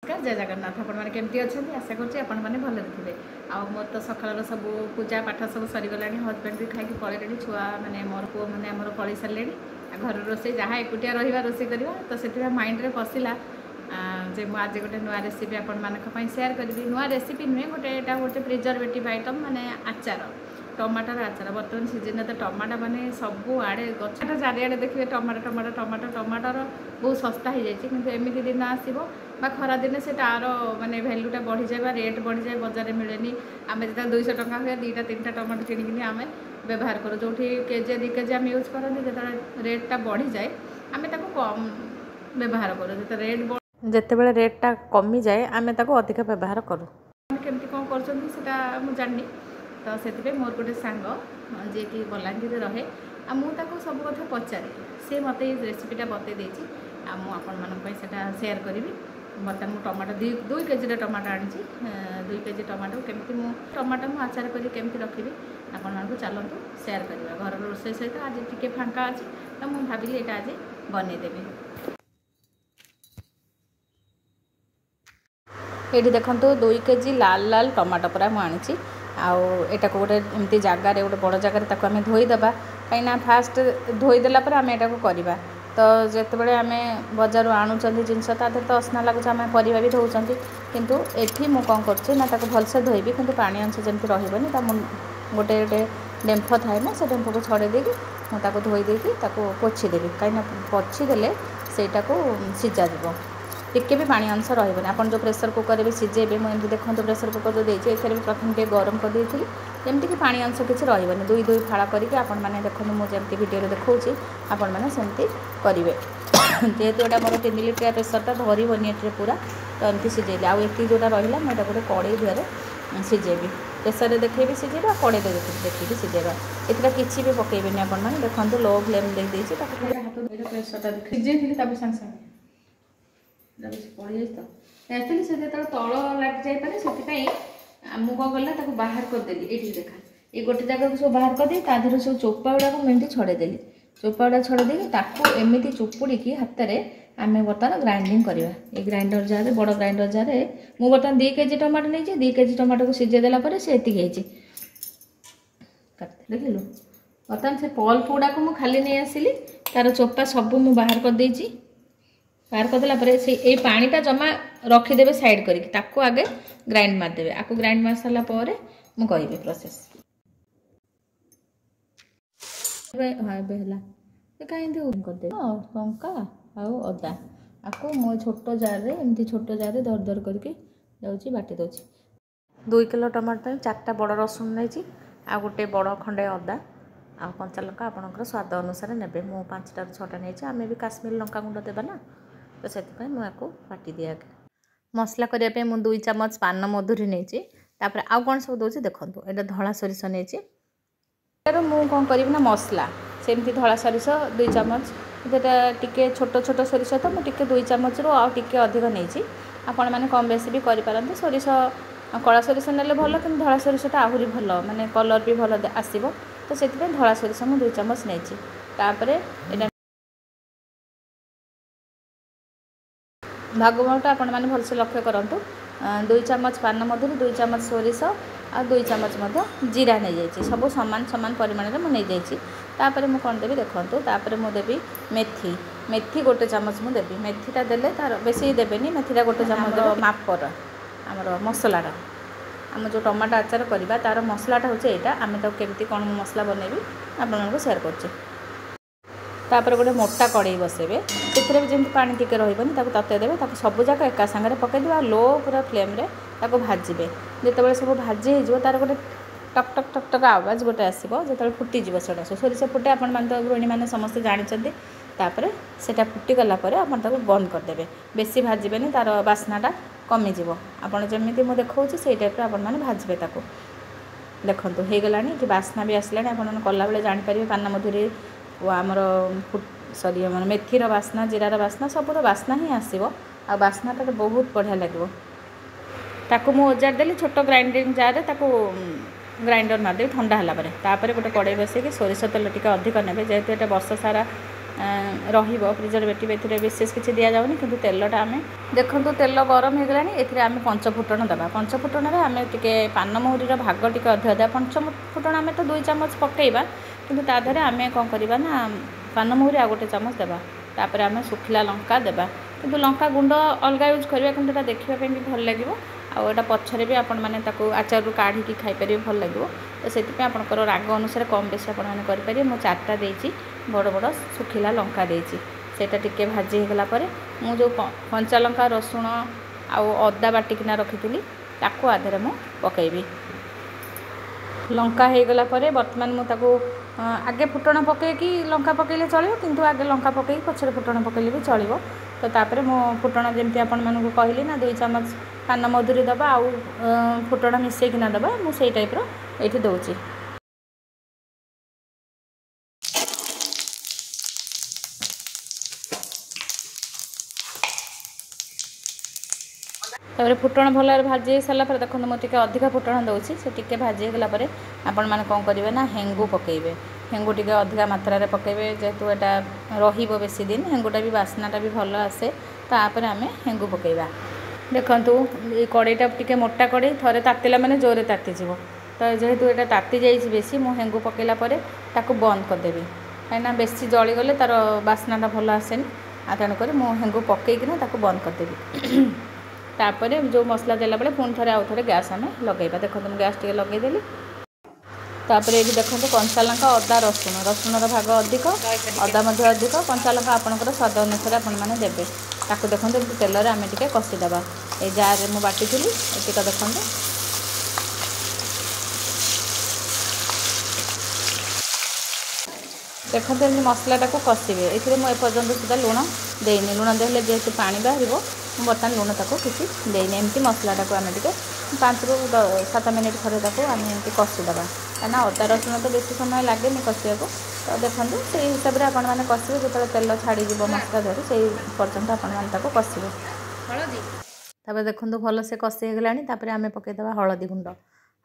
जय जगन्नाथ आपण केमती अच्छा आशा करुँच आपण मैंने भले थे आ मोर तो सकाल सब पूजा पाठ सब सरीगला हजबैंड भी खाई पलैले छुआ मैंने मोर पु मैंने आम पलि सारे घर रोसे जहाँ एकुटिया रहा रोसे करवा तो से माइंड रे पशिला जे आज गोटे नुआ रेसिपी आपण सेयार करी नुआ रेसिपी नुहे गोटे गोटे प्रिजर्वेटिव आइटम माने आचार टमाटर आचार बर्तमान सीजन तो टमाटर माने सब आड़े गछटा चारिआडे देखिए टमाटर टमाटर टमाटर टमाटर बहुत सस्ता हो जाए कि एमती दिन आसो खरा दिन से तार माने भैल्यूटा बढ़ी जाए रेट बढ़ी जाए बजार में मिले आम जो 200 टका हुए 2टा 3टा टमाटर किणी आम व्यवहार करूँ जो केजे 2 केजी आम यूज करते जो रेटा बढ़ी जाए आम कम व्यवहार करूँ जो रेट जिते रेटा कमी जाए आम अधिक व्यवहार करूँ केमती कौन कर जानी तो से मोर गोटे सांग जी कि बलांगीर रहे आ मुझे सब कथा पचारे सी मत रेसिपीटा बतई देती मुझे सेयार करी बर्तमान मुझे टमाटो 2 केजी टमाटो आनी 2 केजी टमाटो केमती मु टमाटो मु आचार करी केमती रखी आपण चलतु सेयार करवा घर रोसे सहित आज टिके फांका अच्छी तो मुझे भाविली यहाँ आज बनईदेवी ये देखो 2 केजी लाल लाल टमाटो पूरा मुझे आटा को गोटे एमती जगार गोटे बड़ जगार आम धोईदेवा कहीं फास्ट धोईदेला आम यहाँ करवा तो जिते आम बजार आणुंट जिनस तो असना लगुच आम परिवा भी धोचा किंतु एठी मु कौन कर भलसे धोबी कि पानी अंश जमी रही गोटे गोटे डेम्फ थाए ना से डेम्फ को छड़े देगी मुझे धोई देकी पोछीदेवी कहीं पोछीदे सेटा को सीझा जीव टिके भी पानी अंश रही आपन जो प्रेसर कुकर भी सीझेबे मुझे देखो प्रेसर कुकर जो देती है भी प्रथम टे गरम कर देती जमीक पानी अंश किसी रही 2 फाड़ा करके आपण मैंने देखो मुझे वीडियो देखा आपण मैंने सेमती करेंगे जेहेतु यहाँ मोर 3 लिटर प्रेसरटा धरबनी ये पूरा तो एमती सीझेली आउ ये जोटा रहा मुझे गोटे कड़े दिहरे सीझेबी प्रेसर देखेबी सीझेबा कड़े देखिए सीझेबा एटा किसी भी पकेबेनि आपण मैंने देखो लो फ्लेम देती प्रेसरटा सीझे सागे पड़ जाए तो एक्चुअली से जो तल लग जापे से मुझे कौन कला बाहर करदेली ये देखा ये गोटे जगह सब बाहर करदे तादेह सब चोपा गुड़ा मुझे छड़ेदेली चोपा गुड़ा छड़ेदी एमती चुपुड़ी हाथ में आम बर्तमान ग्राइंडिंग करवा ये ग्राइंडर जार बड़ ग्राइंडर जार मुझे बर्तमान 2 केजी टमाटो नहीं 2 केजी टमाटो को सीझेदेला से देखिलु बर्तमान से पल्प गुड़ा को खाली नहीं आसिली तार चोपा सब मुझे बाहर करदे बाहर करदेला से ये पानीटा जमा रखीदे साइड करके आगे ग्राइंड मारदेवे आपको ग्राइंड मार सारा मुझे कह प्रोसेस हाँ कहीं करदे लंका आउ अदा आपको मो छोट जार एमती छोट जार दर दर करके जाऊँगी बाटी दूसरी 2 किलो टमाटर 4टा बड़ रसुण नहीं आ गोटे बड़ खंडे अदा आ कंचा लंका आपंकर स्वाद अनुसार ने मु 5टा 6टा नहीं आम भी काश्मीर लंका गुंड देवा ना तो से मुझे बाटी दिए आगे मसला करने मुझे 2 चामच पान मधुरी नहीं आउ कौन सब दूसरी देखो ये धला सोरिष नहीं मुझे कौन करी ना मसला सेमती धला सोरिष 2 चामच जोटा टिके छोट छोट सोरिष तो मुझे 2 चामच रू आउ टिके अधिक नहीं आपण मैंने कम बेसी भी करें सोरिष कला सोरिष ने भल कि धला सोरिषटा आहरी भल माने कलर भी भल आसो तो से धला सोरिष मुझे 2 चामच नहीं भागवटा आपण मैंने भलसे लक्ष्य करूँ 2 चामच पान मधुरी 2 चामच सोरिष आ 2 चामच जीरा नहीं जाइए सब सामान सामान परिमाण में मुझे नहीं जाइए मुझे कौन देवी देखूँ मुझे देवी मेथी मेथी गोटे चामच मुझे देवी मेथीटा देले तार बेसी देवेनि मेथीटा गोटे चामच मापर आमर मसलाटा आम जो टमाटो आचार करवा तार मसलाटा हूँ यहाँ आम केमती कौन मसला बनैबी आपको सेयार कर गोटे मोटा कड़े बसेबे से भी जमी पानी टिके रही ततेदेवे सब जाक एका सांगे पकईदे आ लो पूरा फ्लेम रे भाजबे जिते सब भाजी हो तार गोटे टक टक टक टक आवाज गोटे आसो जो फुटीज से सोरिष फुटे आपण मैंने गृहिणी मैंने समस्त जानते से फुटीगला आप बंद करदे बेसी भाजबे तार बास्नाटा कमिज आपड़ जमी मुझे देखा से टाइप आपने भाजबे देखो हो गला कि बास्ना भी आसला आप कला बेले जापर पान मधुरी आमर सॉरी आम मेथीर बास्ना जीरार बास्ना सबूर बास्ना ही आसो आ बास्नाटा बहुत बढ़िया लगे ताकू मु ओजार देली छोट ग्राइंडिंग जार ताकू ग्राइंडर मारदेवी ठंडा है गोटे कड़े बसैक सोरिष तेल टी अधिक ने जेहेतु ये वर्ष सारा प्रिजर्वेटिव ए विशेष किसी दि जाऊनी कि तेलटा आम देखो तेल गरम हो गलानी एम पंचफुटण देवा पंचफुटण में आम टे पान महुरीर भाग टे अधिक देवा पंचफुटण आम तो 2 चामच पकईवा कि तादेह आम कौन करवा ना पान महुरी आ 1 चामच देवा तापर आम सुखिला लंका देवा कि लंका गुंड अलग यूज करवा कि देखापी भी भल लगे आटा पछरे भी आपण मैंने आचार काढ़ी खाईपर भल लगे तो से आपंकर राग अनुसार कम बेसी आपरे मु 4टा देती बड़ बड़ सुखिला लंका देती सेटा टिके भाजी होगला मु जो कंचा लंका रसुण आउ अदा बाटिकिना रखी ताकू आधे मु पकईबी लंका हो गला बर्तमान मुझे आगे फुटण पकईकि लंका पकईले चलो किंतु आगे लंका पकई पछरे फुटण पकईले भी चलो तो तापर मो फुटण जमी आपण मानक कहली ना 2 चामच पान मधुरी दबा आउ फुटण मिसेकिना दबा मुझे टाइप्र ये दूची तापर फुटण भल भाजी सारापर देखो मुझे अधिक फुटण दूसरी से टी भाजी गलापर आपण मैंने कौन करेंगे ना हेंगू पकईबे हेंगू टी अधिक मात्रा पकईबे जेहेतु यहाँ रही दिन हेंगूटा भी बास्नाटा भी भल आसे तापर आम हेंगू पकईबा देखु ये कड़ईटा टी मोटा कड़ई थे तातिला मैंने जोरे तातीज तो जेहेतु यहाँ ताती जाइए बेसी मु हेंगू पकईला बंद करदेवी कहीं बेसी जलीगले तार बास्नाटा भल आसेनि तेणुक मु हेंगू पकईकिना बंद करदेवी तापर जो मसला देला बेले पुणी थे आउ थे गैस आम लगेगा देखो मुझे गैस टे लगेदेली तापर ये देखो कंचा लंका अदा रसुण रसुणर भाग अधिक अदा अधिक कंचा लंका आपंकर स्वाद अनुसार आपने देवे ताकू देखो तेल आम टे कषिदेवा ये जार मु बाटी एतिक देखो देखते मसलाटा को कषिबे ये मुझे सुधा लुण देनी लुण देले जेहेतु पानी बाहर बर्तमान लुण ताको किसी देनी एमती मसलाटा को आम टे 5 ରୁ 7 मिनिट थे आम एमती कषिदेवा कहीं अदा रसुण तो बेसी समय लगे कषिया तो देखो से हिसाब से आपने कषिबे जो तेल छाड़ मसला धरी से पर्यंत आपको कषिबे तापर देखो भल से कषि होगला आम पकईदेवा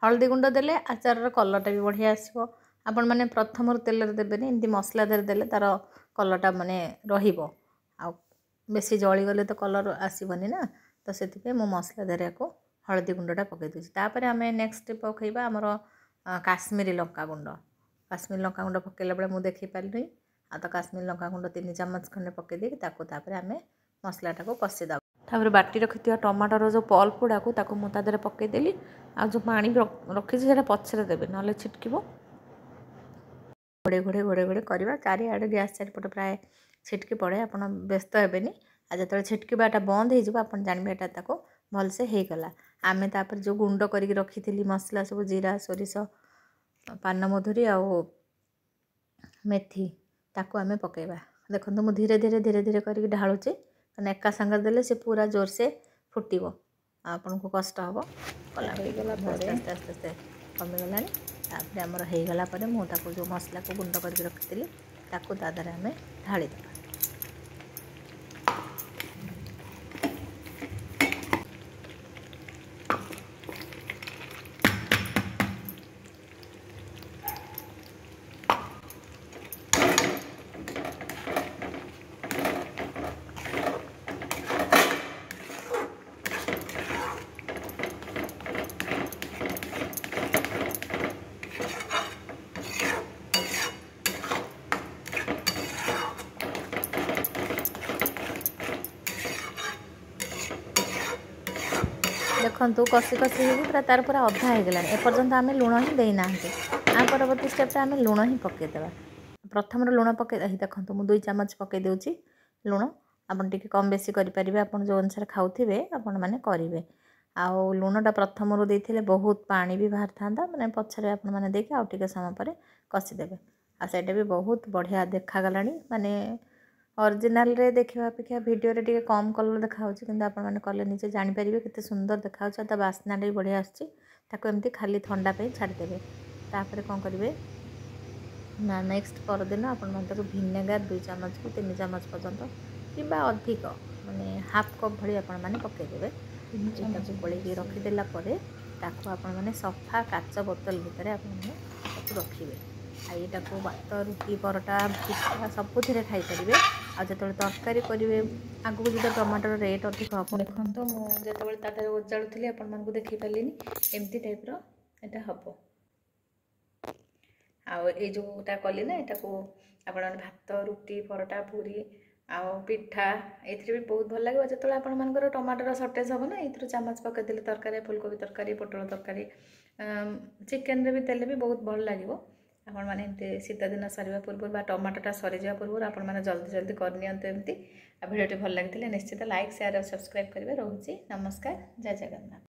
हलदी गुंड देले आचार कलरटा भी बढ़िया आसो आपण मैंने प्रथम तेल देवेनि एमती मसला देर देले तार कलरटा माने रहिबो आ बेसी जलीगले तो कलर आसबनी ना तो से मो मसला देर को हलदी गुंडा पकई दूसरी तापर आम नेक्स्ट पकईबा आमर काश्मीरी लंका गुंड पकईला बेले मुझे देखी पारि आ तो काश्मीरी लंका गुंड 3 चामच खंडे पकईदे तापर आम मसलाटा को कषिदेवा तापर बाटी रखी टमाटर जो पल्प गुड़ाक मुझे पकईदेली आ जो पानी रखी से पछरे देवे ना छिटक घोड़े घोड़े घोड़े घोड़े करवा चारिआडे गैस चारिपट प्राय छिटकी पड़े आप व्यस्त हेनी आ जो छिटकवाटा बंद हो जानवे यहाँ भलसे होगला आम तापर जो गुंड कर रखी थी मसला सब जीरा सोरिष पान मधुरी आ मेथी ताकू आम पकईवा देखो मुझे धीरे धीरे धीरे धीरे करके ढालुचे कहीं एका सांगे देले से पूरा जोर से फुटब आपन को कष्ट हम कला आस्ते आस्ते आस्ते कमिगला तापर आमर होगला मुझे जो मसला को गुंड करके रखी ताकू तादर आम ढालीदेवा देखु कषि कषि पूरा तार पूरा अधा होगला एपर्यंत आम लुण ही देना आ परवर्ती स्टेप आम लुण ही पकईदेवा प्रथम लुण पकई देखो मुझे 2 चामच पकई दूची लुण आपन टिके कम बेसी करेंगे आप जो अनुसार खाऊे आपण मैंने करेंगे आउ लुणटा प्रथम देते बहुत पानी भी बाहर था मैंने पछरे आपने देखिए आउ टे समय पर कषिदेवे आ सैटा भी बहुत बढ़िया देखागला माने ओरिजिनल रे देखा अपेक्षा वीडियो रे टिके कम कलर देखा कि आपने कले निजे जापर केते सुंदर देखा बास्ना भी बढ़िया आसमती खाली ठंडा पे छाड़देवे तापर कौन करेंगे ना नेक्स्ट परदिन आप भिनेगार 2 चामच को 3 चामच पर्यंत कि अधिक माने हाफ कप भली आपने पकईदेवे गोल रखीदेला आप सफा काच बोतल भितर आप रखिए यहाँ को भात रुटी परोटा पिठा सबुथिरे खाईपारे। आज जो तरकारी करेंगे आगू जो टमाटर रेट अधिक हम देखो मुझे तार उजाड़ुली आपण देखी पारे एमती टाइप रहा हम आउ ये जोटा कली ना यहाँ को आप भात रुटी परोटा पूरी आउ पिठा ये भी बहुत भल लगे जो आपर टमाटर सर्टेज हम ना ये चामच पकईदे तरकारी फुलकोबी तरकारी पोटल तरकारी चिकेन भी देले भी बहुत भल लगे आपण मैंने शीत दिन सर पूर्व टमाटोटा सरीजा पूर्व आपण जल्दी जल्दी करनी एमती भिडियोटी भल लगी निश्चित लाइक शेयर और सब्सक्राइब करेंगे। रोचे नमस्कार, जय जगन्नाथ।